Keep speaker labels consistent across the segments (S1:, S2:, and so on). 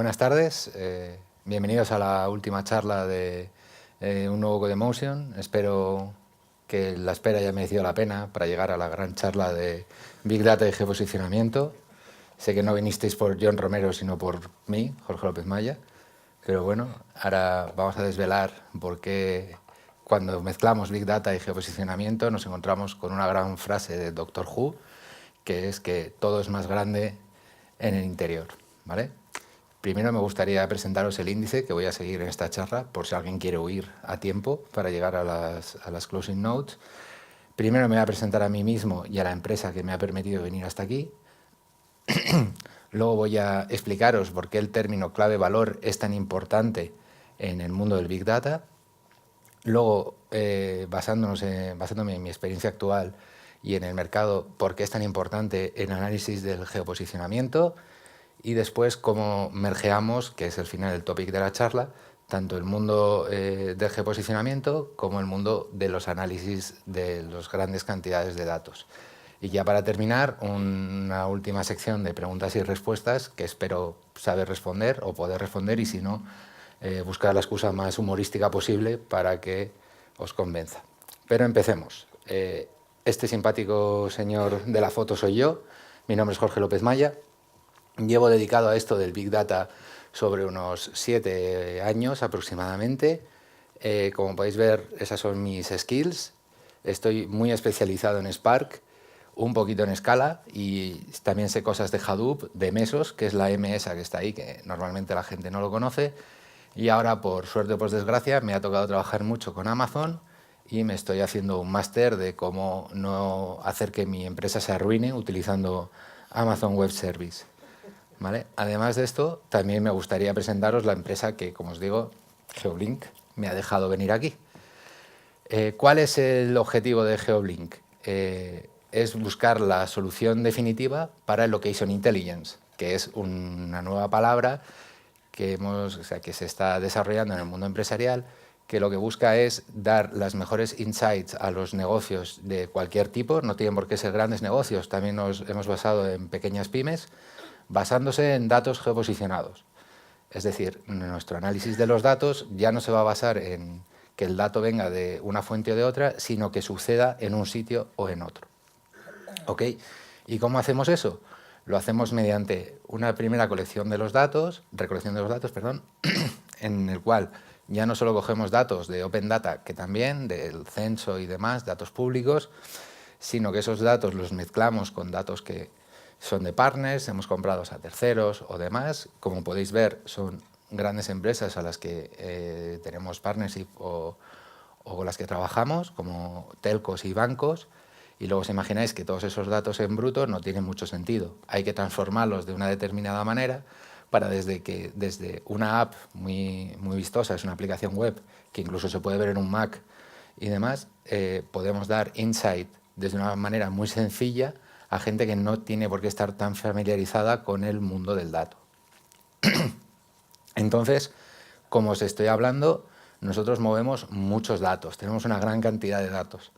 S1: Buenas tardes, bienvenidos a la última charla de un nuevo Codemotion. Espero que la espera haya merecido la pena para llegar a la gran charla de Big Data y geoposicionamiento. Sé que no vinisteis por John Romero, sino por mí, Jorge López Maya, pero bueno, ahora vamos a desvelar por qué cuando mezclamos Big Data y geoposicionamiento nos encontramos con una gran frase de Doctor Who, que es que todo es más grande en el interior, ¿vale? Primero me gustaría presentaros el índice que voy a seguir en esta charla, por si alguien quiere huir a tiempo para llegar a las closing notes. Primero me voy a presentar a mí mismo y a la empresa que me ha permitido venir hasta aquí. Luego voy a explicaros por qué el término clave-valor es tan importante en el mundo del Big Data. Luego, basándome en mi experiencia actual y en el mercado, por qué es tan importante el análisis del geoposicionamiento. Y después cómo mergeamos, que es el final del topic de la charla, tanto el mundo del geoposicionamiento como el mundo de los análisis de las grandes cantidades de datos. Y ya para terminar, una última sección de preguntas y respuestas que espero saber responder o poder responder, y si no, buscar la excusa más humorística posible para que os convenza. Pero empecemos. Este simpático señor de la foto soy yo, mi nombre es Jorge López Maya. Llevo dedicado a esto del Big Data sobre unos 7 años aproximadamente. Como podéis ver, esas son mis skills. Estoy muy especializado en Spark, un poquito en Scala, y también sé cosas de Hadoop, de Mesos, que es la MS que está ahí, que normalmente la gente no lo conoce. Y ahora, por suerte o por desgracia, me ha tocado trabajar mucho con Amazon y me estoy haciendo un máster de cómo no hacer que mi empresa se arruine utilizando Amazon Web Service. ¿Vale? Además de esto, también me gustaría presentaros la empresa que, como os digo, GeoBlink, me ha dejado venir aquí. ¿Cuál es el objetivo de GeoBlink? Es buscar la solución definitiva para el Location Intelligence, que es una nueva palabra que se está desarrollando en el mundo empresarial, que lo que busca es dar las mejores insights a los negocios de cualquier tipo. No tienen por qué ser grandes negocios, también nos hemos basado en pequeñas pymes, basándose en datos geoposicionados. Es decir, nuestro análisis de los datos ya no se va a basar en que el dato venga de una fuente o de otra, sino que suceda en un sitio o en otro. ¿Ok? ¿Y cómo hacemos eso? Lo hacemos mediante una primera recolección de los datos, en el cual ya no solo cogemos datos de Open Data, que también, del censo y demás, datos públicos, sino que esos datos los mezclamos con datos que son de partners, hemos comprado a terceros o demás. Como podéis ver, son grandes empresas a las que tenemos partnership o con las que trabajamos, como telcos y bancos, y luego os imagináis que todos esos datos en bruto no tienen mucho sentido. Hay que transformarlos de una determinada manera para desde una app muy vistosa, es una aplicación web que incluso se puede ver en un Mac y demás, podemos dar insight desde una manera muy sencilla a gente que no tiene por qué estar tan familiarizada con el mundo del dato. Entonces, como os estoy hablando, nosotros movemos muchos datos, tenemos una gran cantidad de datos.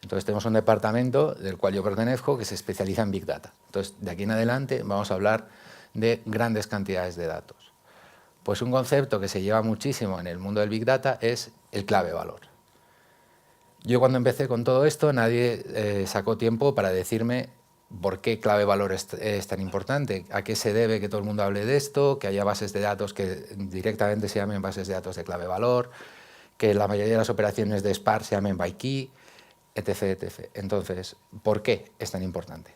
S1: Entonces tenemos un departamento del cual yo pertenezco que se especializa en Big Data. Entonces, de aquí en adelante vamos a hablar de grandes cantidades de datos. Pues un concepto que se lleva muchísimo en el mundo del Big Data es el clave-valor. Yo cuando empecé con todo esto, nadie sacó tiempo para decirme por qué clave-valor es tan importante, a qué se debe que todo el mundo hable de esto, que haya bases de datos que directamente se llamen bases de datos de clave-valor, que la mayoría de las operaciones de Spark se llamen by key, etc, etc. Entonces, ¿por qué es tan importante?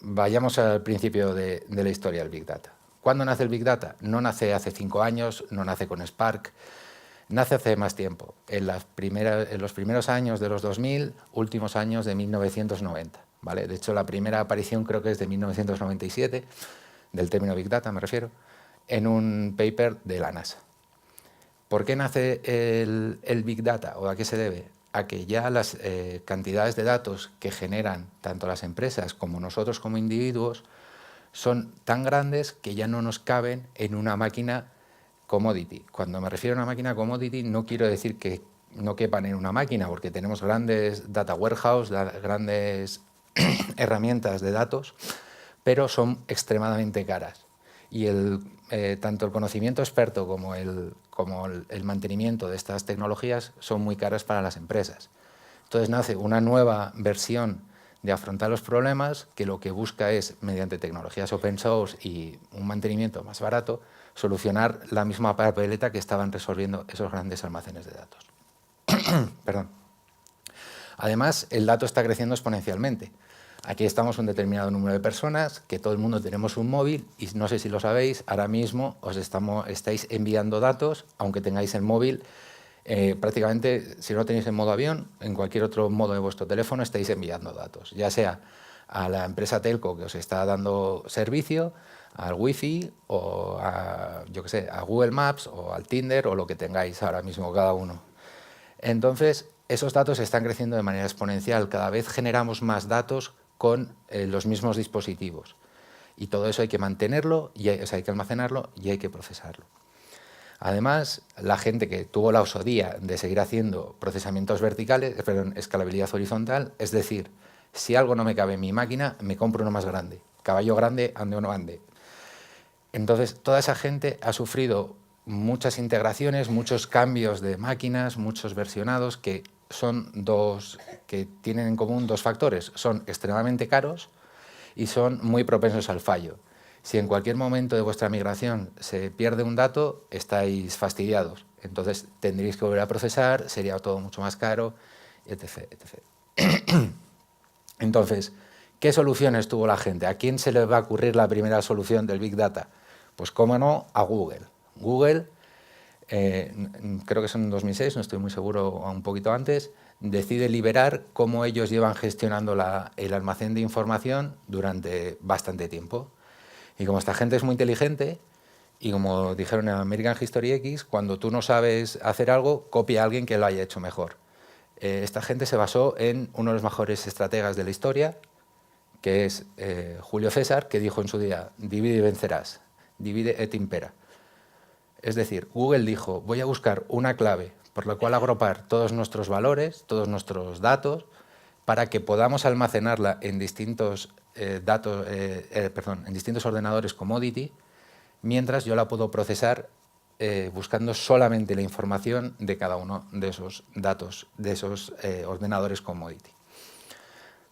S1: Vayamos al principio de la historia del Big Data. ¿Cuándo nace el Big Data? No nace hace 5 años, no nace con Spark, nace hace más tiempo, en los primeros años de los 2000, últimos años de 1990. ¿Vale? De hecho, la primera aparición creo que es de 1997, del término Big Data me refiero, en un paper de la NASA. ¿Por qué nace el Big Data o a qué se debe? A que ya las cantidades de datos que generan tanto las empresas como nosotros como individuos son tan grandes que ya no nos caben en una máquina commodity. Cuando me refiero a una máquina commodity no quiero decir que no quepan en una máquina, porque tenemos grandes data warehouse, grandes herramientas de datos, pero son extremadamente caras Y tanto el conocimiento experto como el mantenimiento de estas tecnologías son muy caras para las empresas. Entonces nace una nueva versión de afrontar los problemas que lo que busca es, mediante tecnologías open source y un mantenimiento más barato, solucionar la misma papeleta que estaban resolviendo esos grandes almacenes de datos. Perdón. Además, el dato está creciendo exponencialmente. Aquí estamos un determinado número de personas, que todo el mundo tenemos un móvil y no sé si lo sabéis, ahora mismo estáis enviando datos, aunque tengáis el móvil, prácticamente si no lo tenéis en modo avión, en cualquier otro modo de vuestro teléfono estáis enviando datos, ya sea a la empresa telco que os está dando servicio, al wifi o yo qué sé, a Google Maps o al Tinder o lo que tengáis ahora mismo cada uno. Entonces, esos datos están creciendo de manera exponencial, cada vez generamos más datos con los mismos dispositivos. Y todo eso hay que mantenerlo, hay que almacenarlo y hay que procesarlo. Además, la gente que tuvo la osadía de seguir haciendo procesamientos verticales, escalabilidad horizontal, es decir, si algo no me cabe en mi máquina, me compro uno más grande. Caballo grande, ande o no ande. Entonces, toda esa gente ha sufrido muchas integraciones, muchos cambios de máquinas, muchos versionados que tienen en común dos factores. Son extremadamente caros y son muy propensos al fallo. Si en cualquier momento de vuestra migración se pierde un dato, estáis fastidiados. Entonces tendréis que volver a procesar, sería todo mucho más caro, etc. Entonces, ¿qué soluciones tuvo la gente? ¿A quién se le va a ocurrir la primera solución del Big Data? Pues, cómo no, a Google. Google, creo que son en 2006, no estoy muy seguro, un poquito antes, decide liberar cómo ellos llevan gestionando el almacén de información durante bastante tiempo. Y como esta gente es muy inteligente, y como dijeron en American History X, cuando tú no sabes hacer algo, copia a alguien que lo haya hecho mejor. Esta gente se basó en uno de los mejores estrategas de la historia, que es Julio César, que dijo en su día, divide y vencerás, divide et impera. Es decir, Google dijo, voy a buscar una clave por la cual agrupar todos nuestros valores, todos nuestros datos, para que podamos almacenarla en distintos en distintos ordenadores commodity, mientras yo la puedo procesar buscando solamente la información de cada uno de esos datos, de esos ordenadores commodity.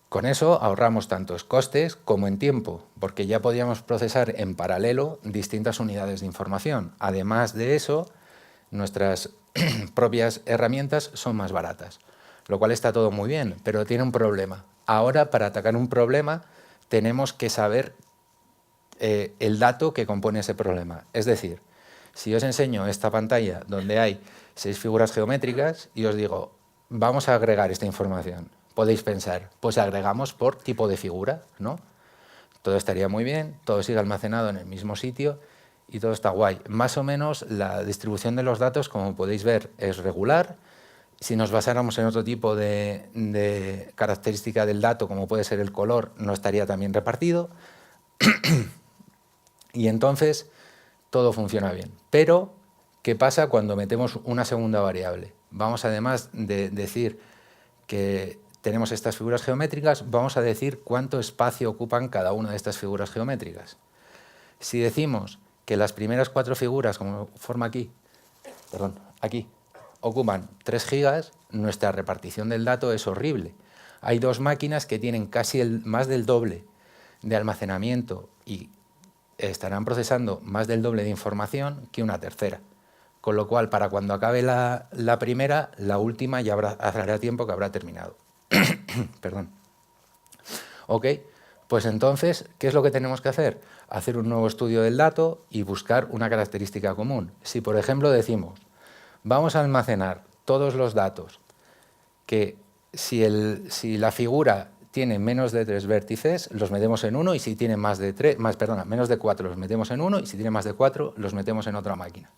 S1: Con eso ahorramos tantos costes como en tiempo, porque ya podíamos procesar en paralelo distintas unidades de información. Además de eso, nuestras propias herramientas son más baratas, lo cual está todo muy bien, pero tiene un problema. Ahora, para atacar un problema, tenemos que saber el dato que compone ese problema. Es decir, si os enseño esta pantalla donde hay 6 figuras geométricas y os digo, vamos a agregar esta información, podéis pensar, pues agregamos por tipo de figura, ¿no? Todo estaría muy bien, todo sigue almacenado en el mismo sitio y todo está guay. Más o menos la distribución de los datos, como podéis ver, es regular. Si nos basáramos en otro tipo de característica del dato, como puede ser el color, no estaría tan bien repartido. Y entonces todo funciona bien. Pero, ¿qué pasa cuando metemos una segunda variable? Vamos, además de decir que tenemos estas figuras geométricas, vamos a decir cuánto espacio ocupan cada una de estas figuras geométricas. Si decimos que las primeras 4 figuras, como forma aquí, ocupan 3 gigas, nuestra repartición del dato es horrible. Hay 2 máquinas que tienen casi más del doble de almacenamiento y estarán procesando más del doble de información que una tercera. Con lo cual, para cuando acabe la primera, la última ya hará tiempo que habrá terminado. Perdón. Ok, pues entonces, ¿qué es lo que tenemos que hacer? Hacer un nuevo estudio del dato y buscar una característica común. Si, por ejemplo, decimos, vamos a almacenar todos los datos que si la figura tiene menos de 3 vértices, los metemos en uno, y si tiene menos de 4, los metemos en uno, y si tiene más de 4, los metemos en otra máquina.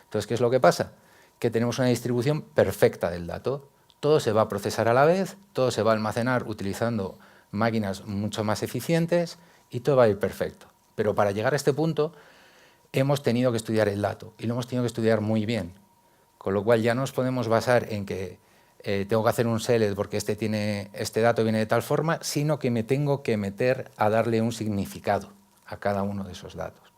S1: Entonces, ¿qué es lo que pasa? Que tenemos una distribución perfecta del dato. Todo se va a procesar a la vez, todo se va a almacenar utilizando máquinas mucho más eficientes y todo va a ir perfecto. Pero para llegar a este punto hemos tenido que estudiar el dato y lo hemos tenido que estudiar muy bien. Con lo cual ya no nos podemos basar en que tengo que hacer un select porque este dato viene de tal forma, sino que me tengo que meter a darle un significado a cada uno de esos datos.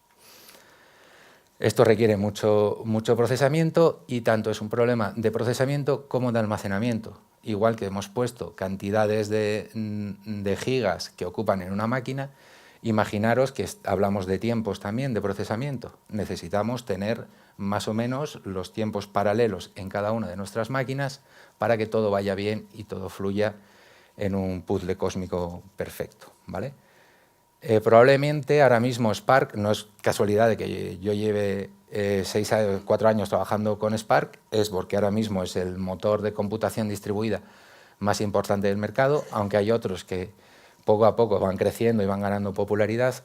S1: Esto requiere mucho procesamiento y tanto es un problema de procesamiento como de almacenamiento. Igual que hemos puesto cantidades de gigas que ocupan en una máquina, imaginaros que hablamos de tiempos también de procesamiento. Necesitamos tener más o menos los tiempos paralelos en cada una de nuestras máquinas para que todo vaya bien y todo fluya en un puzzle cósmico perfecto, ¿vale? Probablemente ahora mismo Spark, no es casualidad de que yo lleve 4 años trabajando con Spark, es porque ahora mismo es el motor de computación distribuida más importante del mercado, aunque hay otros que poco a poco van creciendo y van ganando popularidad,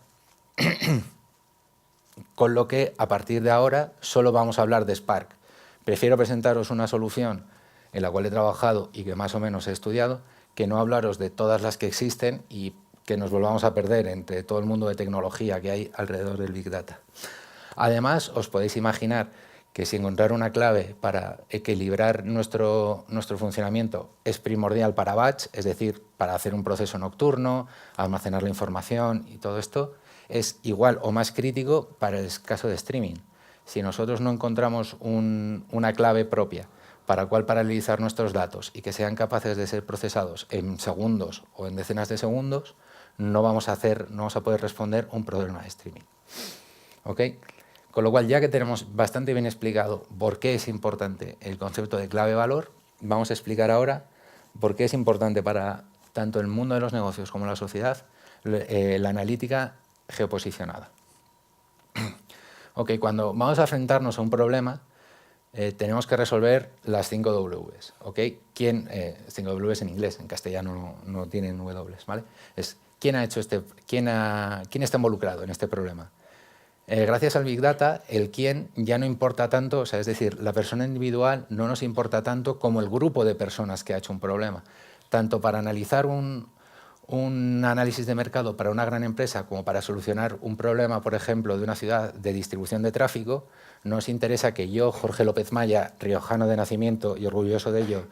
S1: con lo que a partir de ahora solo vamos a hablar de Spark. Prefiero presentaros una solución en la cual he trabajado y que más o menos he estudiado, que no hablaros de todas las que existen y que nos volvamos a perder entre todo el mundo de tecnología que hay alrededor del Big Data. Además, os podéis imaginar que si encontrar una clave para equilibrar nuestro funcionamiento es primordial para batch, es decir, para hacer un proceso nocturno, almacenar la información y todo esto, es igual o más crítico para el caso de streaming. Si nosotros no encontramos una clave propia para cual paralelizar nuestros datos y que sean capaces de ser procesados en segundos o en decenas de segundos, no vamos a poder responder un problema de streaming. ¿Ok? Con lo cual, ya que tenemos bastante bien explicado por qué es importante el concepto de clave-valor, vamos a explicar ahora por qué es importante para tanto el mundo de los negocios como la sociedad la analítica geoposicionada. Ok, cuando vamos a enfrentarnos a un problema, tenemos que resolver las 5 Ws. ¿Ok? 5 Ws en inglés, en castellano no tienen W, ¿vale? Es quién está involucrado en este problema. Gracias al Big Data, el quién ya no importa tanto, o sea, es decir, la persona individual no nos importa tanto como el grupo de personas que ha hecho un problema. Tanto para analizar un análisis de mercado para una gran empresa como para solucionar un problema, por ejemplo, de una ciudad de distribución de tráfico, no os interesa que yo, Jorge López Maya, riojano de nacimiento y orgulloso de ello,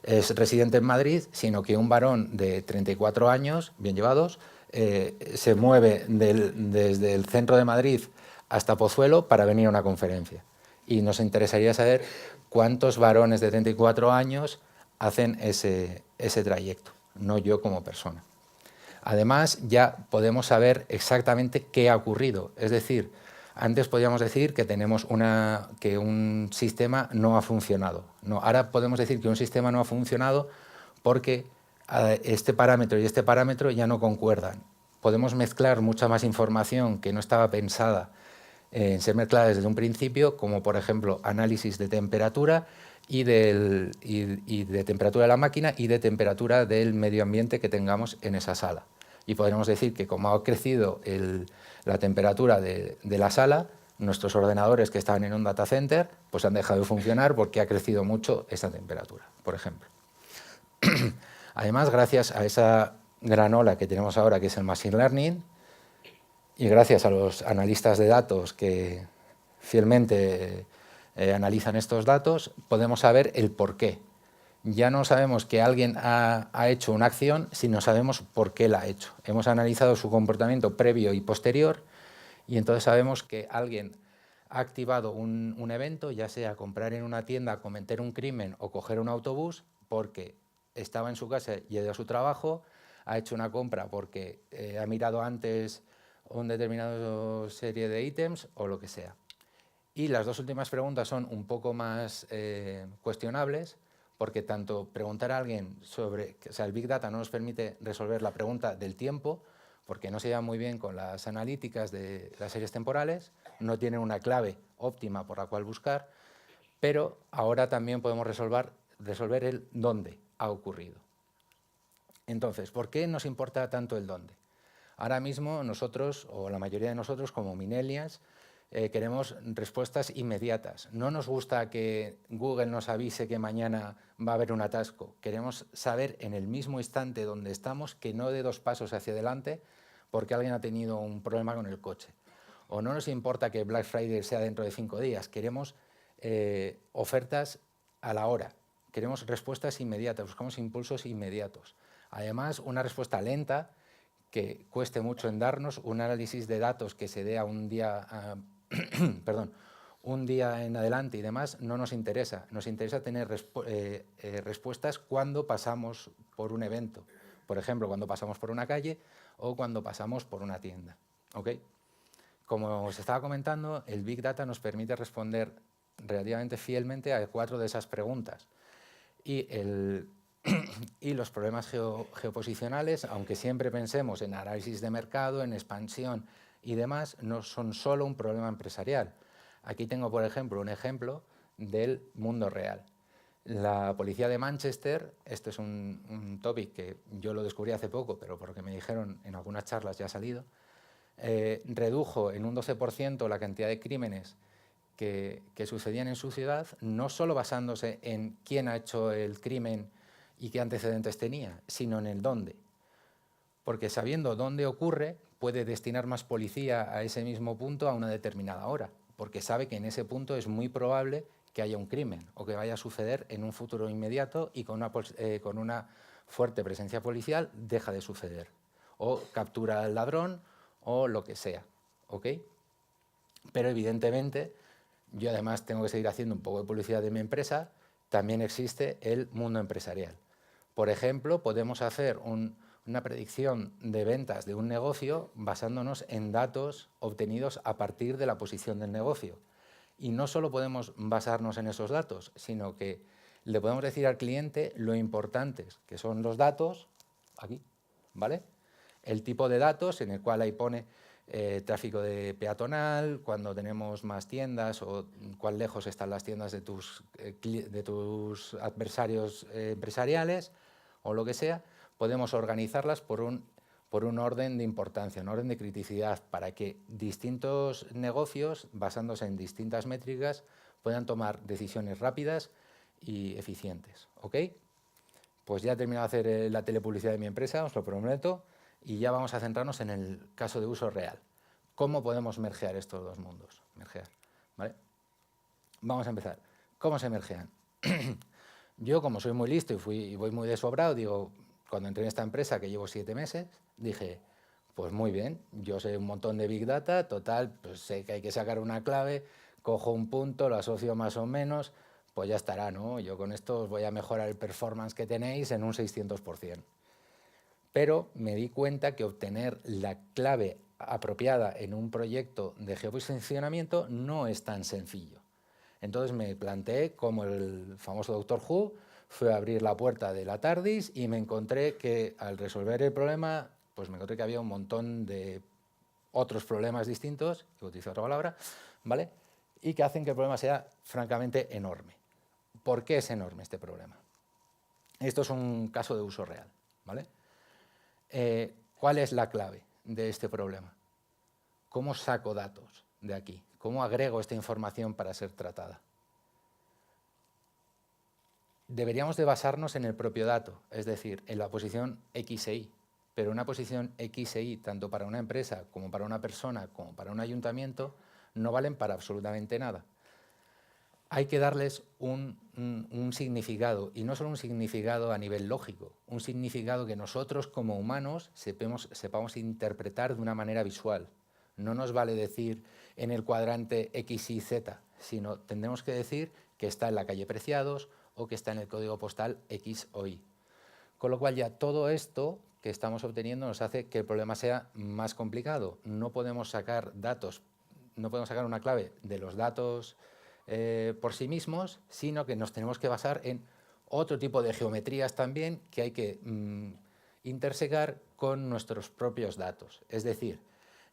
S1: es residente en Madrid, sino que un varón de 34 años, bien llevados, se mueve desde el centro de Madrid hasta Pozuelo para venir a una conferencia. Y nos interesaría saber cuántos varones de 34 años hacen ese trayecto, no yo como persona. Además, ya podemos saber exactamente qué ha ocurrido. Es decir, antes podíamos decir que que un sistema no ha funcionado. No, ahora podemos decir que un sistema no ha funcionado porque este parámetro y este parámetro ya no concuerdan. Podemos mezclar mucha más información que no estaba pensada en ser mezclada desde un principio, como por ejemplo análisis de temperatura y de temperatura de la máquina y de temperatura del medio ambiente que tengamos en esa sala. Y podríamos decir que como ha crecido la temperatura de la sala, nuestros ordenadores que estaban en un data center pues han dejado de funcionar porque ha crecido mucho esa temperatura, por ejemplo. Además, gracias a esa gran ola que tenemos ahora, que es el Machine Learning, y gracias a los analistas de datos que fielmente analizan estos datos, podemos saber el porqué. Ya no sabemos que alguien ha hecho una acción, sino sabemos por qué la ha hecho. Hemos analizado su comportamiento previo y posterior y entonces sabemos que alguien ha activado un evento, ya sea comprar en una tienda, cometer un crimen o coger un autobús, porque estaba en su casa y ha ido a su trabajo, ha hecho una compra porque ha mirado antes una determinada serie de ítems o lo que sea. Y las dos últimas preguntas son un poco más cuestionables, porque tanto preguntar a alguien sobre, o sea, el Big Data no nos permite resolver la pregunta del tiempo, porque no se lleva muy bien con las analíticas de las series temporales, no tienen una clave óptima por la cual buscar, pero ahora también podemos resolver el dónde ha ocurrido. Entonces, ¿por qué nos importa tanto el dónde? Ahora mismo nosotros, o la mayoría de nosotros como millennials, queremos respuestas inmediatas. No nos gusta que Google nos avise que mañana va a haber un atasco. Queremos saber en el mismo instante donde estamos, que no dé 2 pasos hacia adelante porque alguien ha tenido un problema con el coche. O no nos importa que Black Friday sea dentro de 5 días. Queremos ofertas a la hora. Queremos respuestas inmediatas, buscamos impulsos inmediatos. Además, una respuesta lenta que cueste mucho en darnos, un análisis de datos que se dé a un día, perdón, un día en adelante y demás, no nos interesa. Nos interesa tener respuestas cuando pasamos por un evento. Por ejemplo, cuando pasamos por una calle o cuando pasamos por una tienda. ¿Ok? Como os estaba comentando, el Big Data nos permite responder relativamente fielmente a 4 de esas preguntas. Y, y los problemas geoposicionales, aunque siempre pensemos en análisis de mercado, en expansión y demás, no son solo un problema empresarial. Aquí tengo, por ejemplo, un ejemplo del mundo real. La policía de Manchester, esto es un topic que yo lo descubrí hace poco, pero porque me dijeron en algunas charlas ya ha salido, redujo en un 12% la cantidad de crímenes que sucedían en su ciudad, no solo basándose en quién ha hecho el crimen y qué antecedentes tenía, sino en el dónde. Porque sabiendo dónde ocurre, puede destinar más policía a ese mismo punto a una determinada hora, porque sabe que en ese punto es muy probable que haya un crimen o que vaya a suceder en un futuro inmediato y con una fuerte presencia policial deja de suceder. O captura al ladrón o lo que sea. ¿Ok? Pero evidentemente, yo además tengo que seguir haciendo un poco de publicidad de mi empresa, también existe el mundo empresarial. Por ejemplo, podemos hacer una predicción de ventas de un negocio basándonos en datos obtenidos a partir de la posición del negocio. Y no solo podemos basarnos en esos datos, sino que le podemos decir al cliente lo importantes que son los datos, aquí, ¿vale? El tipo de datos en el cual ahí pone tráfico de peatonal, cuando tenemos más tiendas o cuán lejos están las tiendas de tus adversarios empresariales o lo que sea, podemos organizarlas por un orden de importancia, un orden de criticidad, para que distintos negocios, basándose en distintas métricas, puedan tomar decisiones rápidas y eficientes. ¿Ok? Pues ya he terminado de hacer la telepublicidad de mi empresa, os lo prometo, y ya vamos a centrarnos en el caso de uso real. ¿Cómo podemos mergear estos dos mundos? ¿Vale? Vamos a empezar. ¿Cómo se mergean? Yo, como soy muy listo y voy muy desobrado, digo, cuando entré en esta empresa, que llevo 7 meses, dije, pues muy bien, yo sé un montón de Big Data, total, pues sé que hay que sacar una clave, cojo un punto, lo asocio más o menos, pues ya estará, ¿no? Yo con esto os voy a mejorar el performance que tenéis en un 600%. Pero me di cuenta que obtener la clave apropiada en un proyecto de geoposicionamiento no es tan sencillo. Entonces me planteé, como el famoso Doctor Who, fue a abrir la puerta de la TARDIS y me encontré que al resolver el problema, pues me encontré que había un montón de otros problemas distintos, que utilizo otra palabra, ¿vale? Y que hacen que el problema sea francamente enorme. ¿Por qué es enorme este problema? Esto es un caso de uso real, ¿vale? ¿Cuál es la clave de este problema? ¿Cómo saco datos de aquí? ¿Cómo agrego esta información para ser tratada? Deberíamos de basarnos en el propio dato, es decir, en la posición X e Y, pero una posición X e Y, tanto para una empresa como para una persona, como para un ayuntamiento, no valen para absolutamente nada. Hay que darles un significado, y no solo un significado a nivel lógico, un significado que nosotros como humanos sepamos interpretar de una manera visual. No nos vale decir en el cuadrante X, Y, Z, sino tendremos que decir que está en la calle Preciados o que está en el código postal X o Y. Con lo cual ya todo esto que estamos obteniendo nos hace que el problema sea más complicado. No podemos sacar datos, no podemos sacar una clave de los datos por sí mismos, sino que nos tenemos que basar en otro tipo de geometrías también que hay que intersecar con nuestros propios datos. Es decir,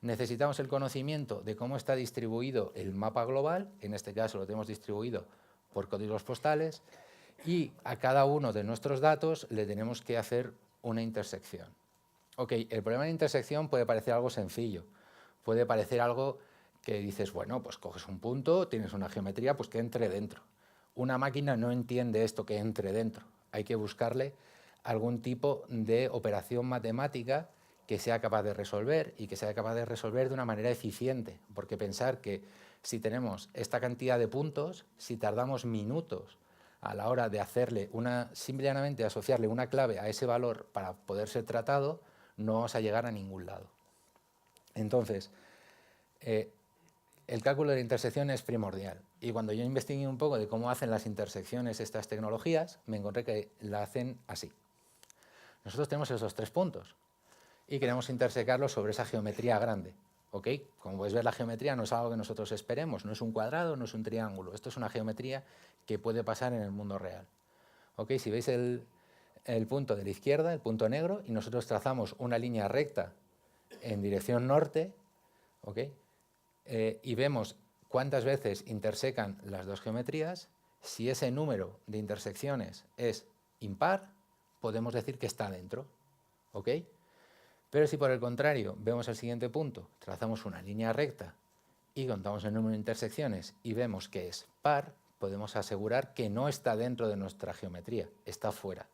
S1: necesitamos el conocimiento de cómo está distribuido el mapa global, en este caso lo tenemos distribuido por códigos postales, y a cada uno de nuestros datos le tenemos que hacer una intersección. Ok, el problema de intersección puede parecer algo sencillo, puede parecer algo que dices, bueno, pues coges un punto, tienes una geometría, pues que entre dentro. Una máquina no entiende esto que entre dentro. Hay que buscarle algún tipo de operación matemática que sea capaz de resolver y que sea capaz de resolver de una manera eficiente. Porque pensar que si tenemos esta cantidad de puntos, si tardamos minutos a la hora de hacerle simplemente asociarle una clave a ese valor para poder ser tratado, no vamos a llegar a ningún lado. Entonces, el cálculo de la intersección es primordial. Y cuando yo investigué un poco de cómo hacen las intersecciones estas tecnologías, me encontré que la hacen así. Nosotros tenemos esos 3 puntos y queremos intersecarlos sobre esa geometría grande. ¿Ok? Como podéis ver, la geometría no es algo que nosotros esperemos, no es un cuadrado, no es un triángulo. Esto es una geometría que puede pasar en el mundo real. ¿Ok? Si veis el punto de la izquierda, el punto negro, y nosotros trazamos una línea recta en dirección norte, ¿ok? Y vemos cuántas veces intersecan las dos geometrías, si ese número de intersecciones es impar, podemos decir que está dentro. ¿Ok? Pero si por el contrario vemos el siguiente punto, trazamos una línea recta y contamos el número de intersecciones y vemos que es par, podemos asegurar que no está dentro de nuestra geometría, está fuera.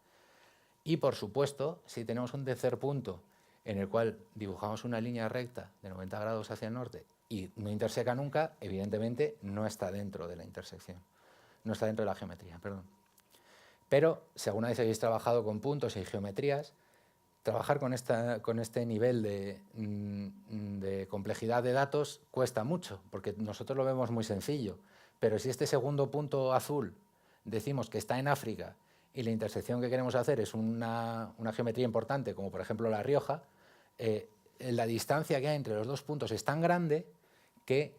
S1: Y por supuesto, si tenemos un tercer punto en el cual dibujamos una línea recta de 90 grados hacia el norte y no interseca nunca, evidentemente no está dentro de la intersección, no está dentro de la geometría, perdón. Pero si alguna vez habéis trabajado con puntos y geometrías, trabajar con este nivel de complejidad de datos cuesta mucho, porque nosotros lo vemos muy sencillo, pero si este segundo punto azul decimos que está en África y la intersección que queremos hacer es una geometría importante, como por ejemplo La Rioja, la distancia que hay entre los 2 puntos es tan grande que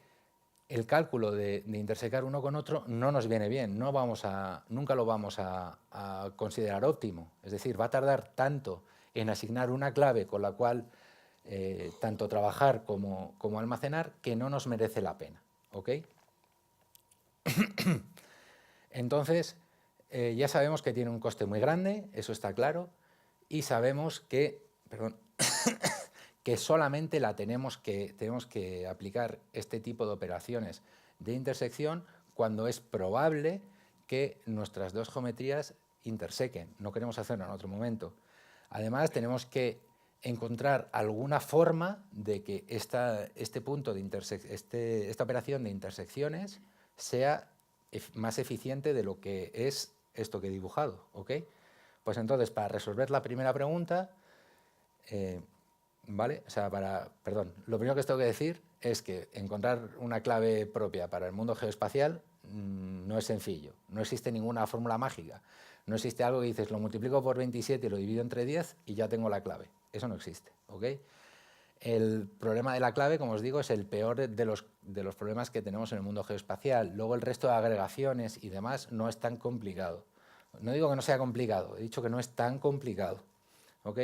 S1: el cálculo de intersecar uno con otro no nos viene bien, nunca lo vamos a considerar óptimo. Es decir, va a tardar tanto en asignar una clave con la cual tanto trabajar como almacenar que no nos merece la pena. ¿Ok? Entonces, ya sabemos que tiene un coste muy grande, eso está claro, y sabemos que, perdón, que solamente tenemos que aplicar este tipo de operaciones de intersección cuando es probable que nuestras dos geometrías intersequen. No queremos hacerlo en otro momento. Además, tenemos que encontrar alguna forma de que esta operación de intersecciones sea más eficiente de lo que es esto que he dibujado. ¿Ok? Pues entonces, para resolver la primera pregunta, ¿vale? O sea, lo primero que os tengo que decir es que encontrar una clave propia para el mundo geoespacial no es sencillo. No existe ninguna fórmula mágica. No existe algo que dices, lo multiplico por 27 y lo divido entre 10 y ya tengo la clave. Eso no existe. ¿Ok? El problema de la clave, como os digo, es el peor de los problemas que tenemos en el mundo geoespacial. Luego el resto de agregaciones y demás no es tan complicado. No digo que no sea complicado, he dicho que no es tan complicado. ¿Ok?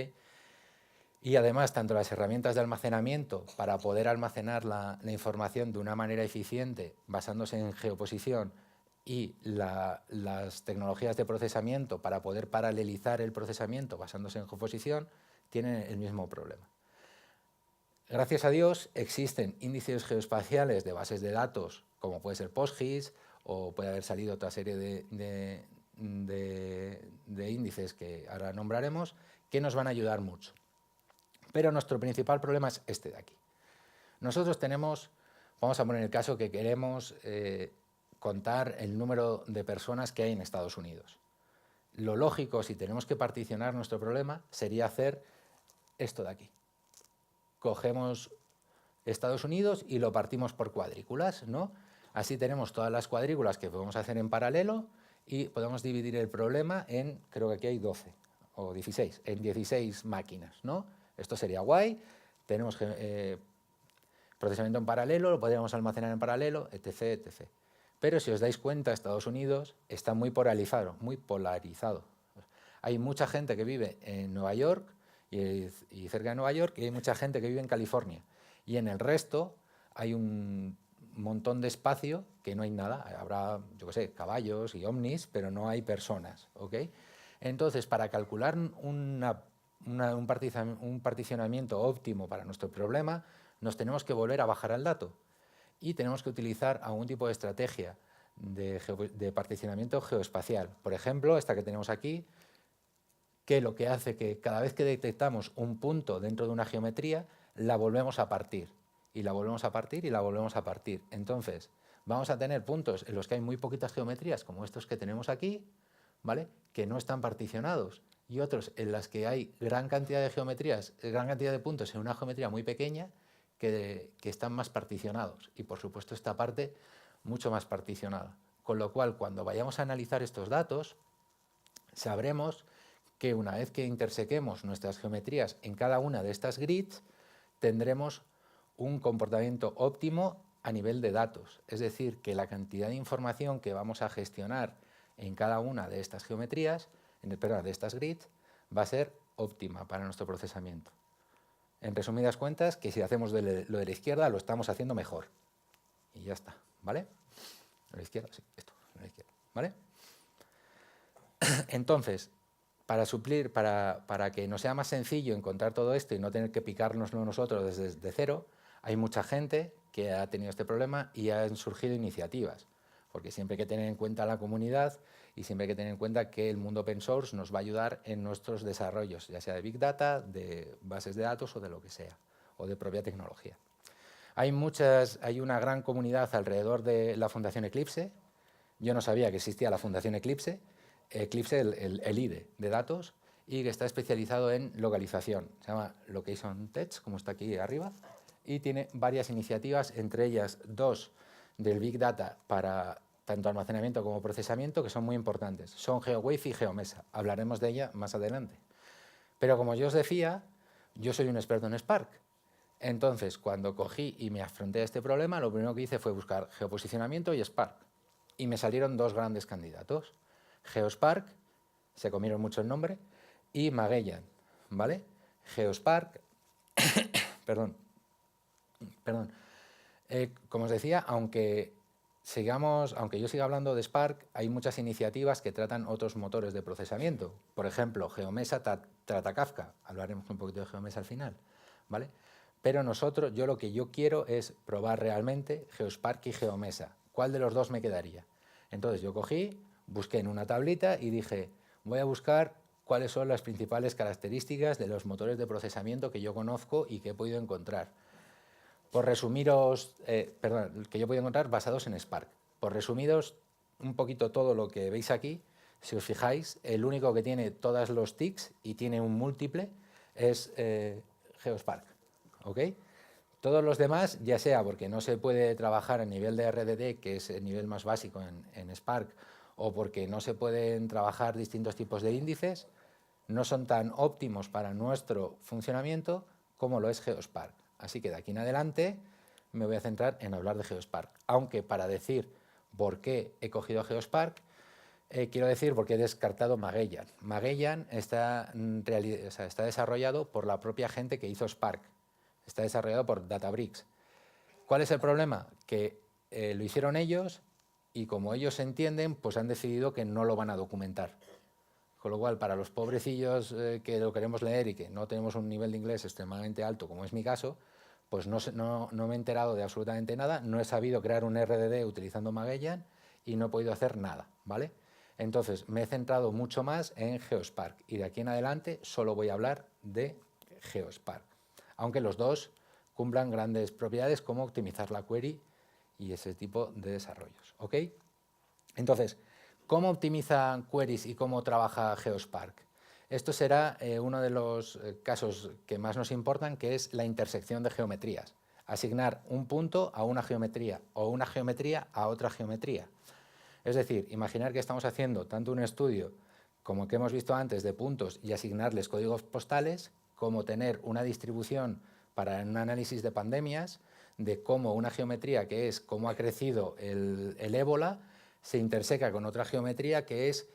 S1: Y además, tanto las herramientas de almacenamiento para poder almacenar la información de una manera eficiente basándose en geoposición y las tecnologías de procesamiento para poder paralelizar el procesamiento basándose en geoposición tienen el mismo problema. Gracias a Dios existen índices geoespaciales de bases de datos como puede ser PostGIS o puede haber salido otra serie de índices que ahora nombraremos que nos van a ayudar mucho. Pero nuestro principal problema es este de aquí. Nosotros vamos a poner el caso que queremos contar el número de personas que hay en Estados Unidos. Lo lógico, si tenemos que particionar nuestro problema, sería hacer esto de aquí. Cogemos Estados Unidos y lo partimos por cuadrículas, ¿no? Así tenemos todas las cuadrículas que podemos hacer en paralelo y podemos dividir el problema en, creo que aquí hay 12 o 16, en 16 máquinas, ¿no? Esto sería guay, tenemos procesamiento en paralelo, lo podríamos almacenar en paralelo, etc, etc. Pero si os dais cuenta, Estados Unidos está muy polarizado. Hay mucha gente que vive en Nueva York y cerca de Nueva York, y hay mucha gente que vive en California. Y en el resto hay un montón de espacio que no hay nada. Habrá, yo qué sé, caballos y ovnis, pero no hay personas. ¿Ok? Entonces, para calcular un particionamiento óptimo para nuestro problema, nos tenemos que volver a bajar al dato y tenemos que utilizar algún tipo de estrategia de particionamiento geoespacial. Por ejemplo, esta que tenemos aquí, que lo que hace que cada vez que detectamos un punto dentro de una geometría, la volvemos a partir, y la volvemos a partir, y la volvemos a partir. Entonces, vamos a tener puntos en los que hay muy poquitas geometrías, como estos que tenemos aquí, ¿vale?, que no están particionados, y otros en las que hay gran cantidad de geometrías, gran cantidad de puntos en una geometría muy pequeña, que están más particionados y, por supuesto, esta parte mucho más particionada. Con lo cual, cuando vayamos a analizar estos datos, sabremos que una vez que intersequemos nuestras geometrías en cada una de estas grids, tendremos un comportamiento óptimo a nivel de datos. Es decir, que la cantidad de información que vamos a gestionar en cada una de estas geometrías, de estas grids, va a ser óptima para nuestro procesamiento. En resumidas cuentas, que si hacemos lo de la izquierda, lo estamos haciendo mejor. Y ya está, ¿vale? Lo de la izquierda, sí, esto, lo de la izquierda, ¿vale? Entonces, para que nos sea más sencillo encontrar todo esto y no tener que picárnoslo nosotros desde cero, hay mucha gente que ha tenido este problema y han surgido iniciativas, porque siempre hay que tener en cuenta la comunidad y siempre hay que tener en cuenta que el mundo open source nos va a ayudar en nuestros desarrollos, ya sea de Big Data, de bases de datos o de lo que sea, o de propia tecnología. Hay una gran comunidad alrededor de la Fundación Eclipse. Yo no sabía que existía la Fundación Eclipse, el IDE de datos, y que está especializado en localización. Se llama Location Tech, como está aquí arriba, y tiene varias iniciativas, entre ellas 2 del Big Data para tanto almacenamiento como procesamiento, que son muy importantes. Son GeoWave y GeoMesa. Hablaremos de ella más adelante. Pero como yo os decía, yo soy un experto en Spark. Entonces, cuando cogí y me afronté a este problema, lo primero que hice fue buscar geoposicionamiento y Spark. Y me salieron 2 grandes candidatos. GeoSpark, se comieron mucho el nombre, y Magellan, ¿vale? GeoSpark, perdón, como os decía, aunque yo siga hablando de Spark, hay muchas iniciativas que tratan otros motores de procesamiento. Por ejemplo, GeoMesa trata Kafka, hablaremos un poquito de GeoMesa al final, ¿vale? Pero yo lo que yo quiero es probar realmente GeoSpark y GeoMesa. ¿Cuál de los 2 me quedaría? Entonces yo cogí, busqué en una tablita y dije, voy a buscar cuáles son las principales características de los motores de procesamiento que yo conozco y que he podido encontrar. Por resumiros, que yo he podido encontrar basados en Spark. Por resumiros un poquito todo lo que veis aquí, si os fijáis, el único que tiene todos los tics y tiene un múltiple es GeoSpark. ¿Ok? Todos los demás, ya sea porque no se puede trabajar a nivel de RDD, que es el nivel más básico en Spark, o porque no se pueden trabajar distintos tipos de índices, no son tan óptimos para nuestro funcionamiento como lo es GeoSpark. Así que de aquí en adelante me voy a centrar en hablar de GeoSpark. Aunque para decir por qué he cogido GeoSpark, quiero decir por qué he descartado Magellan. Magellan está desarrollado por la propia gente que hizo Spark. Está desarrollado por Databricks. ¿Cuál es el problema? Que lo hicieron ellos y como ellos entienden, pues han decidido que no lo van a documentar. Con lo cual, para los pobrecillos que lo queremos leer y que no tenemos un nivel de inglés extremadamente alto, como es mi caso, pues no me he enterado de absolutamente nada, no he sabido crear un RDD utilizando Magellan y no he podido hacer nada, ¿vale? Entonces, me he centrado mucho más en GeoSpark y de aquí en adelante solo voy a hablar de GeoSpark, aunque los 2 cumplan grandes propiedades como optimizar la query y ese tipo de desarrollos, ¿ok? Entonces, ¿cómo optimiza queries y cómo trabaja GeoSpark? Esto será uno de los casos que más nos importan, que es la intersección de geometrías. Asignar un punto a una geometría o una geometría a otra geometría. Es decir, imaginar que estamos haciendo tanto un estudio como que hemos visto antes de puntos y asignarles códigos postales, como tener una distribución para un análisis de pandemias, de cómo una geometría que es cómo ha crecido el ébola, se interseca con otra geometría que es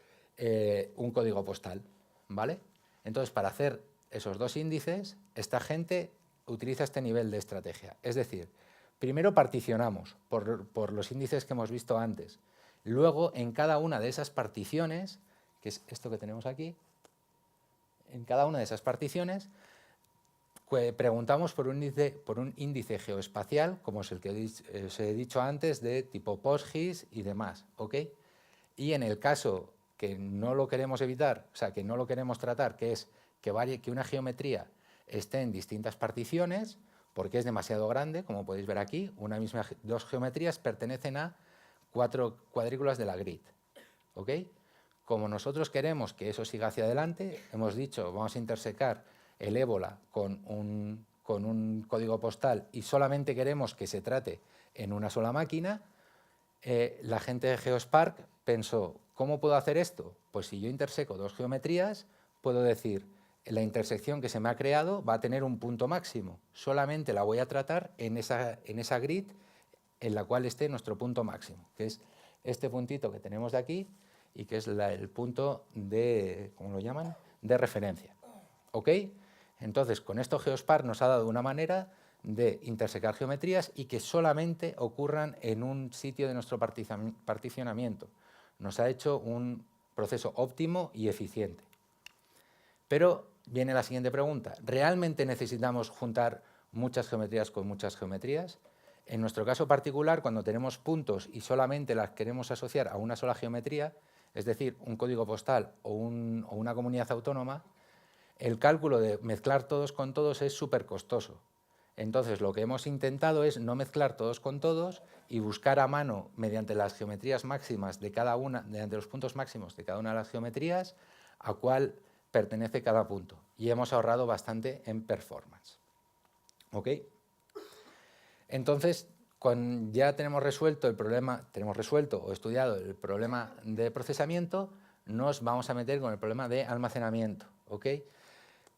S1: un código postal, ¿vale? Entonces, para hacer esos 2 índices, esta gente utiliza este nivel de estrategia. Es decir, primero particionamos por los índices que hemos visto antes. Luego, en cada una de esas particiones, que es esto que tenemos aquí, en cada una de esas particiones preguntamos por un índice geoespacial, como es el que os he dicho antes, de tipo PostGIS y demás, ¿ok? Y en el caso que no lo queremos evitar, o sea, que no lo queremos tratar, que es que una geometría esté en distintas particiones, porque es demasiado grande, como podéis ver aquí, 2 geometrías pertenecen a 4 cuadrículas de la grid, ¿ok? Como nosotros queremos que eso siga hacia adelante, hemos dicho, vamos a intersecar el ébola con con un código postal y solamente queremos que se trate en una sola máquina, la gente de Geospark pensó, ¿cómo puedo hacer esto? Pues si yo interseco dos geometrías, puedo decir, la intersección que se me ha creado va a tener un punto máximo, solamente la voy a tratar en esa grid en la cual esté nuestro punto máximo, que es este puntito que tenemos de aquí y que es el punto de, ¿cómo lo llaman?, de referencia. ¿Ok? Entonces, con esto Geospark nos ha dado una manera de intersecar geometrías y que solamente ocurran en un sitio de nuestro particionamiento. Nos ha hecho un proceso óptimo y eficiente. Pero viene la siguiente pregunta. ¿Realmente necesitamos juntar muchas geometrías con muchas geometrías? En nuestro caso particular, cuando tenemos puntos y solamente las queremos asociar a una sola geometría, es decir, un código postal o una comunidad autónoma, el cálculo de mezclar todos con todos es súper costoso. Entonces, lo que hemos intentado es no mezclar todos con todos y buscar a mano, mediante las geometrías máximas de cada una, mediante los puntos máximos de cada una de las geometrías, a cuál pertenece cada punto. Y hemos ahorrado bastante en performance. ¿Ok? Entonces, ya tenemos resuelto el problema, o estudiado el problema de procesamiento, nos vamos a meter con el problema de almacenamiento. ¿Ok?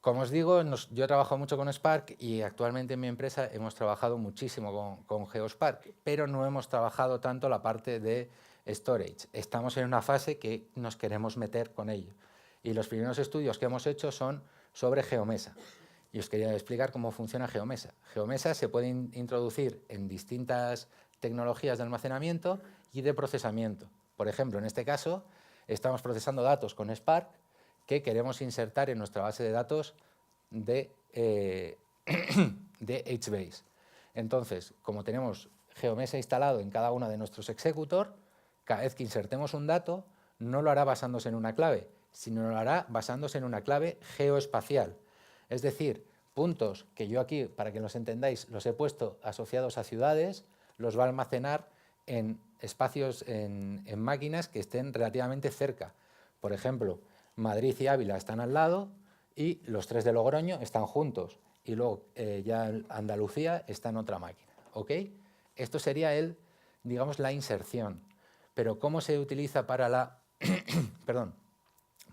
S1: Como os digo, yo he trabajado mucho con Spark y actualmente en mi empresa hemos trabajado muchísimo con Geospark, pero no hemos trabajado tanto la parte de storage. Estamos en una fase que nos queremos meter con ello. Y los primeros estudios que hemos hecho son sobre Geomesa. Y os quería explicar cómo funciona Geomesa. Geomesa se puede introducir en distintas tecnologías de almacenamiento y de procesamiento. Por ejemplo, en este caso, estamos procesando datos con Spark que queremos insertar en nuestra base de datos de HBase. Entonces, como tenemos Geomesa instalado en cada uno de nuestros executor, cada vez que insertemos un dato, no lo hará basándose en una clave, sino lo hará basándose en una clave geoespacial. Es decir, puntos que yo aquí, para que los entendáis, los he puesto asociados a ciudades, los va a almacenar en espacios, en máquinas que estén relativamente cerca. Por ejemplo, Madrid y Ávila están al lado y los tres de Logroño están juntos. Y luego ya Andalucía está en otra máquina. ¿Ok? Esto sería digamos, la inserción. Pero ¿cómo se utiliza para la, perdón,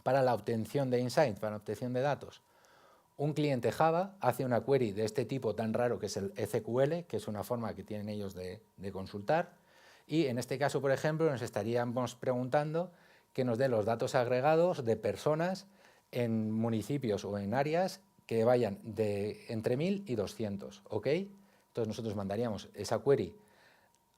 S1: para la obtención de insights, para la obtención de datos? Un cliente Java hace una query de este tipo tan raro que es el SQL, que es una forma que tienen ellos de consultar. Y en este caso, por ejemplo, nos estaríamos preguntando que nos den los datos agregados de personas en municipios o en áreas que vayan de entre 1000 y 200, ¿ok? Entonces nosotros mandaríamos esa query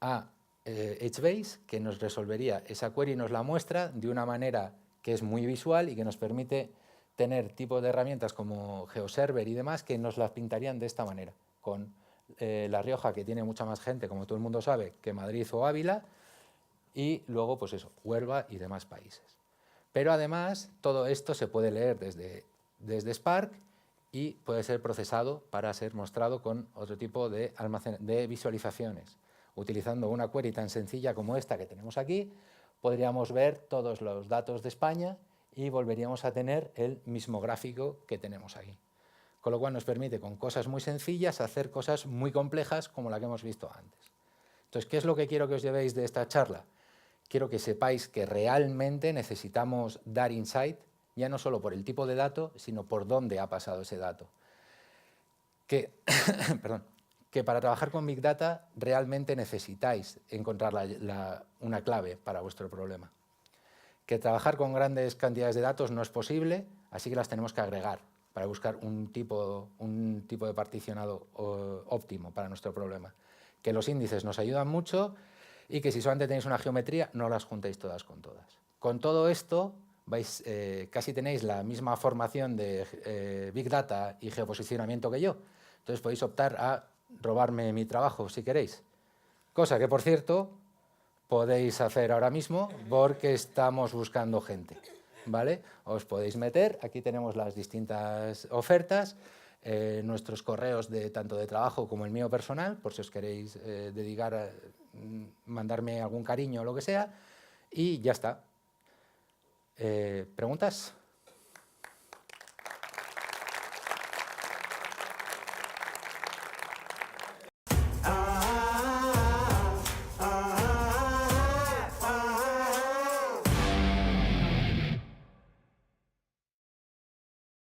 S1: a HBase, que nos resolvería esa query y nos la muestra de una manera que es muy visual y que nos permite tener tipo de herramientas como GeoServer y demás que nos las pintarían de esta manera, con La Rioja, que tiene mucha más gente, como todo el mundo sabe, que Madrid o Ávila, y luego, pues eso, Huelva y demás países. Pero además, todo esto se puede leer desde Spark y puede ser procesado para ser mostrado con otro tipo de visualizaciones. Utilizando una query tan sencilla como esta que tenemos aquí, podríamos ver todos los datos de España y volveríamos a tener el mismo gráfico que tenemos aquí. Con lo cual nos permite, con cosas muy sencillas, hacer cosas muy complejas como la que hemos visto antes. Entonces, ¿qué es lo que quiero que os llevéis de esta charla? Quiero que sepáis que realmente necesitamos dar insight, ya no solo por el tipo de dato, sino por dónde ha pasado ese dato. Perdón, que para trabajar con Big Data realmente necesitáis encontrar una clave para vuestro problema. Que trabajar con grandes cantidades de datos no es posible, así que las tenemos que agregar para buscar un tipo de particionado óptimo para nuestro problema. Que los índices nos ayudan mucho y que si solamente tenéis una geometría, no las juntéis todas con todas. Con todo esto, casi tenéis la misma formación de Big Data y geoposicionamiento que yo. Entonces podéis optar a robarme mi trabajo si queréis. Cosa que, por cierto, podéis hacer ahora mismo porque estamos buscando gente, ¿vale? Os podéis meter, aquí tenemos las distintas ofertas, nuestros correos tanto de trabajo como el mío personal, por si os queréis dedicar a mandarme algún cariño o lo que sea, y ya está. ¿Preguntas?